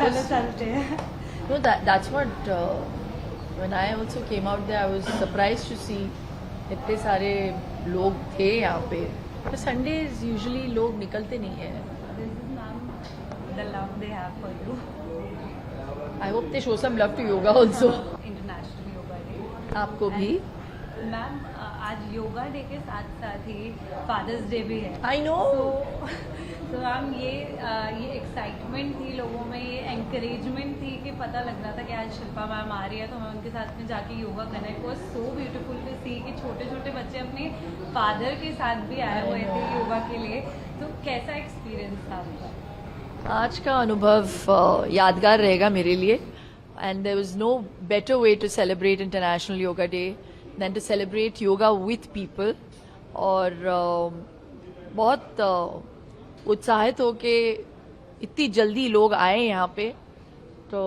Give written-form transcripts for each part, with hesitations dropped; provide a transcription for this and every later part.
No, that's what when I also came out there, I was surprised to see इतने सारे लोग थे यहाँ पे. तो Sundays usually लोग निकलते नहीं हैं. This is ma'am the love they have for you. I hope they show some love to yoga also. International Yoga Day. आपको भी. मैम आज योगा डे के साथ साथ ही फादर्स डे भी है. I know. तो मैम ये एक्साइटमेंट थी लोगों में, ये एंकरेजमेंट थी कि पता लग रहा था कि आज शिल्पा मैम आ रही है तो हमें उनके साथ में जाके योगा करना है. It was so beautiful to see कि छोटे छोटे बच्चे अपने फादर के साथ भी आए हुए थे योगा के लिए. तो कैसा एक्सपीरियंस था आपका? आज का अनुभव यादगार रहेगा मेरे लिए. And there was no better way to celebrate International Yoga Day than to celebrate yoga with people. और बहुत उत्साहित हो के इतनी जल्दी लोग आए यहाँ पे, तो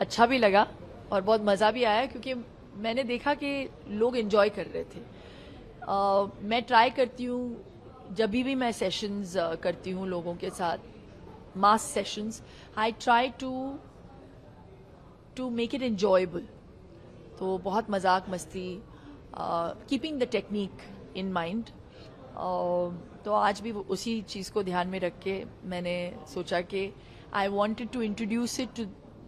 अच्छा भी लगा और बहुत मज़ा भी आया क्योंकि मैंने देखा कि लोग एंजॉय कर रहे थे. मैं ट्राई करती हूँ जब भी मैं सेशंस करती हूँ लोगों के साथ, mass sessions, I try to make it enjoyable. तो बहुत मजाक मस्ती, keeping the technique in mind. तो आज भी उसी चीज़ को ध्यान में रख के मैंने सोचा कि I wanted to introduce it to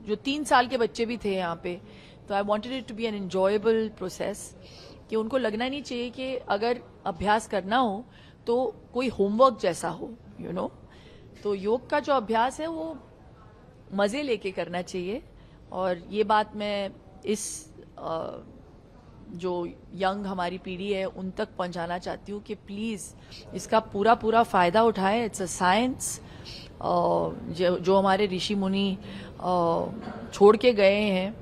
जो 3 साल के बच्चे भी थे यहाँ पे. तो I wanted it to be an enjoyable process, कि उनको लगना नहीं चाहिए कि अगर अभ्यास करना हो तो कोई होमवर्क जैसा हो, यू नो. तो योग का जो अभ्यास है वो मज़े लेके करना चाहिए. और ये बात मैं इस जो यंग हमारी पीढ़ी है उन तक पहुंचाना चाहती हूँ कि प्लीज़ इसका पूरा फ़ायदा उठाएं. इट्स अ साइंस जो हमारे ऋषि मुनि छोड़ के गए हैं.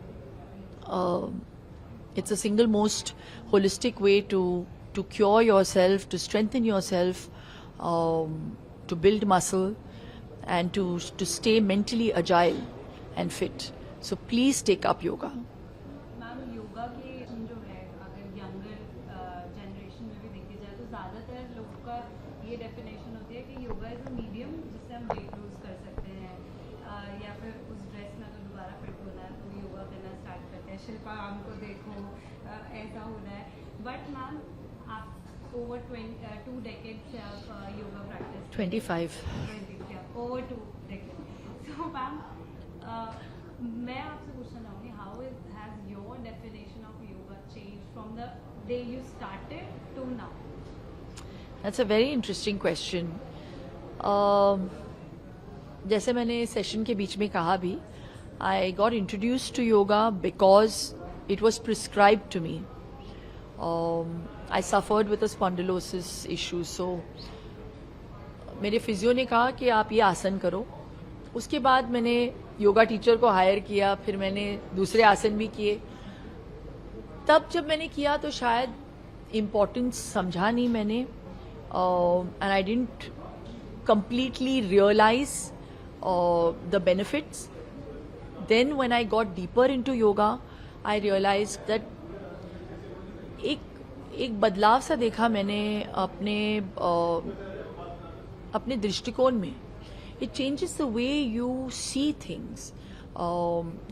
It's a single most holistic way to cure yourself, to strengthen yourself, to build muscle and to stay mentally agile and fit. So please take up yoga. Ma'am yoga के जो है अगर यंगर जनरेशन में भी देखी जाए तो ज़्यादातर लोगों का ये डेफिनेशन होती है कि योगा इज़ अ मीडियम जिससे हम वेट लूज कर सकते हैं, या फिर उस ड्रेस में तो दोबारा फिट होना है तो योगा करना स्टार्ट करते हैं. शिल्पा मैम को देखो, ऐसा होना है. बट मैम आप ओवर 2 decades से आप yoga practice 25. over 2 decades. So ma'am, मैं आपसे पूछना चाहूँगी, how has your definition of yoga changed from the day you started to now? That's a very interesting question. जैसे मैंने सेशन के बीच में कहा भी, I got introduced to yoga because it was prescribed to me. I suffered with a spondylosis issue, so मेरे physio ने कहा कि आप ये आसन करो. उसके बाद मैंने योगा टीचर को हायर किया, फिर मैंने दूसरे आसन भी किए. तब जब मैंने किया तो शायद इम्पोर्टेंस समझा नहीं मैंने, and I didn't completely realise the benefits. Then when I got deeper into yoga I realise that एक बदलाव सा देखा मैंने अपने दृष्टिकोण में. It changes the way you see things,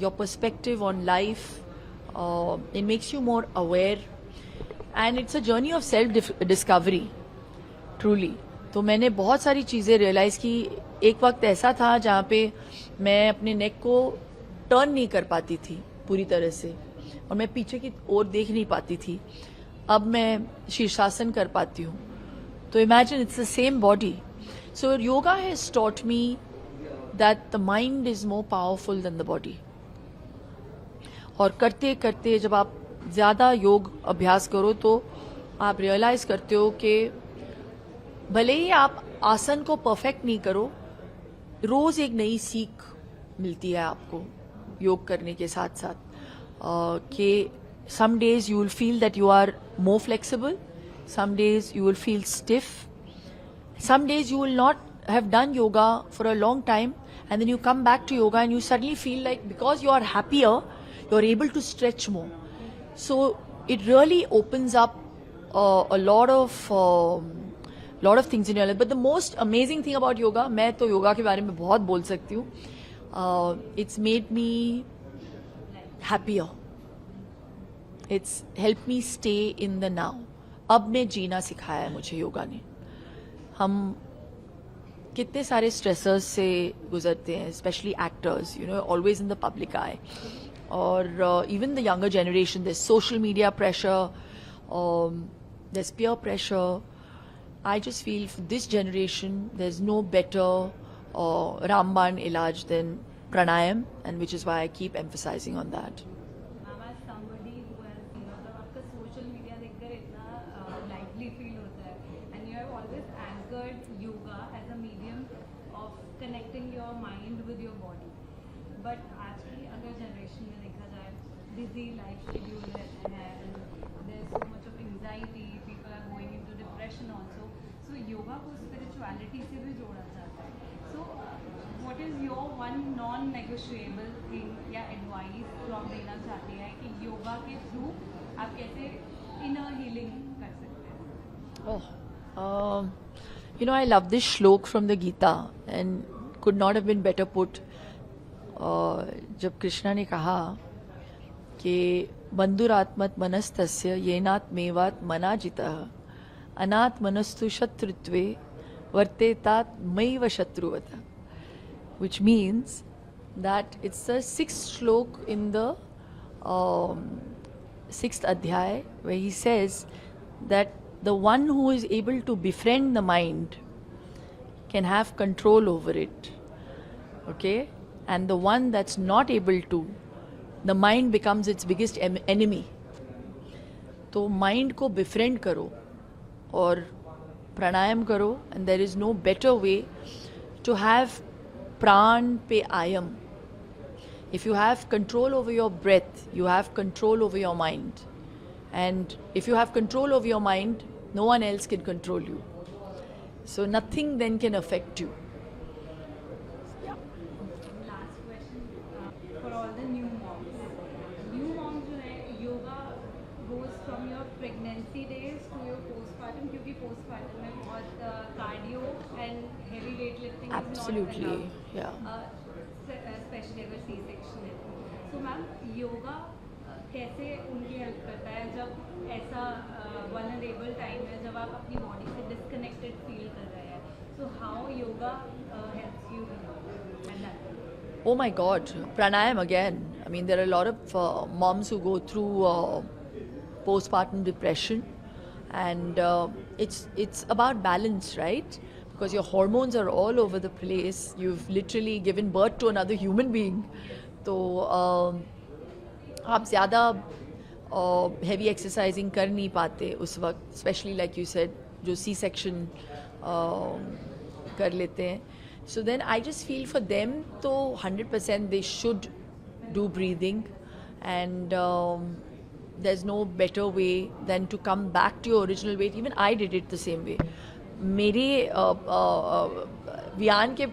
your perspective on life. It makes you more aware and it's a journey of self discovery truly. तो मैंने बहुत सारी चीज़ें रियलाइज़ की. एक वक्त ऐसा था जहाँ पे मैं अपने नेक को टर्न नहीं कर पाती थी पूरी तरह से, और मैं पीछे की ओर देख नहीं पाती थी. अब मैं शीर्षासन कर पाती हूँ. तो imagine it's the same body. So yoga has taught me that the mind is more powerful than the body. और करते करते जब आप ज़्यादा योग अभ्यास करो तो आप रियलाइज़ करते हो कि भले ही आप आसन को परफेक्ट नहीं करो, रोज़ एक नई सीख मिलती है आपको योग करने के साथ साथ. कि some days you will feel that you are more flexible, some days you will feel stiff. Some days you will not have done yoga for a long time, and then you come back to yoga and you suddenly feel like because you are happier, you're able to stretch more. So it really opens up a lot of things in your life. But the most amazing thing about yoga, मैं तो योगा के बारे में बहुत बोल सकती हूँ, It's made me happier. It's helped me stay in the now. अब में जीना सिखाया है मुझे योगा ने. हम कितने सारे स्ट्रेसर्स से गुजरते हैं, specially actors, you know, always in the public eye. और even the younger generation, there's social media pressure, there's peer pressure. I just feel for this generation, there's no better Ramban ilaj than pranayam, and which is why I keep emphasizing on that. Ma'am आज somebody who has मतलब आपका social media देखकर इतना lively feel होता है and you have always anchored yoga as a medium of connecting your mind with your body. But आज की अगर जनरेशन में देखा जाए, बिजी लाइफ शेड्यूल रहते हैं and there is so much of anxiety, people are going into depression also. So yoga को spirituality से भी जोड़ा जाता है. सो what is your one non-negotiable thing या advice जो आप देना चाहते हैं कि योगा के थ्रू आप कैसे inner healing कर सकते हैं? You know, I love this shlok from the Gita and could not have been better put. जब कृष्णा ने कहा कि बंधुरात्मत मनस्तस्य येनात् मेवात् मनाजितः अनात् मनस्तु शत्रुत्वे वर्तेतात् मैव शत्रुवत, which means that it's the sixth shlok in the sixth adhyay, where he says that the one who is able to befriend the mind can have control over it, okay, and the one that's not able to, the mind becomes its biggest enemy. तो mind को befriend करो और प्राणायाम करो, and there is no better way to have pran pe ayam. If you have control over your breath, you have control over your mind. And if you have control over your mind, no one else can control you. So nothing then can affect you. Last question for all the new moms. New moms जो है, yoga goes from your pregnancy days to your postpartum, क्योंकि postpartum में बहुत cardio and heavy weightlifting is not Absolutely, allowed. yeah. Specially अगर C section है. So ma'am yoga कैसे उनकी help करता है जब ऐसा वल्नरेबल टाइम है, जब आप अपनी बॉडी से डिस्कनेक्टेड फील कर रहे हैं? So how yoga helps you and that? Oh my God, pranayam again. I mean, there are a lot of moms who go through postpartum depression, and it's about balance, right? Because your hormones are all over the place. You've literally given birth to another human being. तो आप ज़्यादा heavy exercising कर नहीं पाते उस वक्त, especially like you said, जो C-section कर लेते हैं. So then I just feel for them, तो 100% they should do breathing, and there's no better way than to come back to your original weight. Even I did it the same way. मेरे वियान के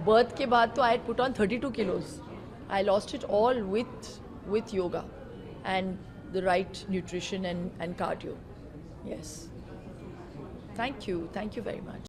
birth के बाद तो I had put on 32 kilos. I lost it all with yoga and the right nutrition and cardio. Yes. Thank you very much.